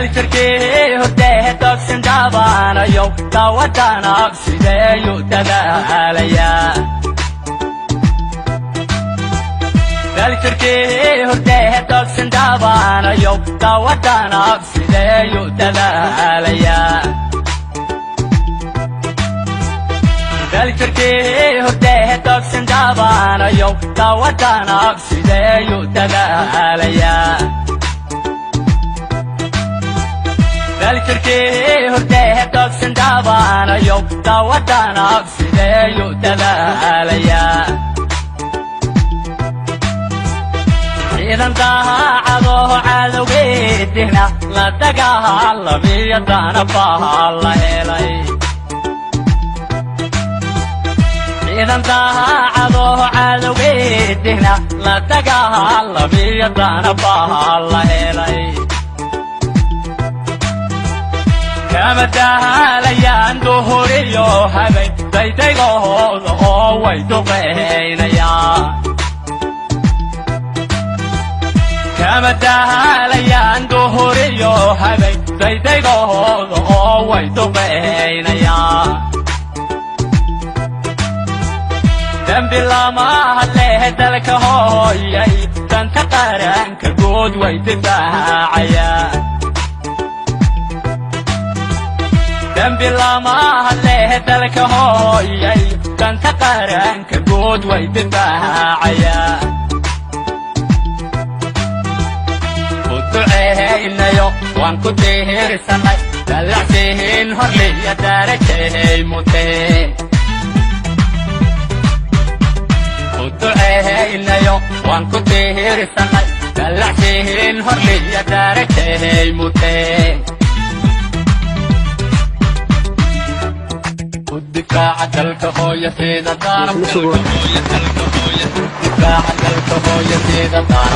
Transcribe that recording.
dalkarkii hordee togsan dhaabanayo tawadana sideeyu dadaalayaa dalkarkii hordee togsan dhaabanayo tawadana sideeyu dadaalayaa dalkarkii hordee togsan dhaabanayo tawadana sideeyu dadaalayaa dalkarkii hordee togsan dhaabanayo tawadana sideeyu dadaalayaa ciidan daacadoo cadowgeedina la dagaalamiyo danabaa la helay ciidan daacadoo cadowgeedina la dagaalamiyo danabaa la helay kama daalayaan duhuriyo habeen daydagooda oo way duqaynayaan kama daalayaan duhuriyo habeen daydagooda oo way duqaynayaan dambi lama hadlee dalka hooyay danta qaranka guud way difaacayaan dambi lama hadlee dalka hooyay danta qaranka guud way difaacayaan ku duceeynayo waan ku tiirsanay dalacsiin horliya darajay mutee ku duceeynayo waan ku tiirsanay dalacsiin horliya darajay mutee difaaca dalka hooyateeda daara difaaca dalka hooyateeda daara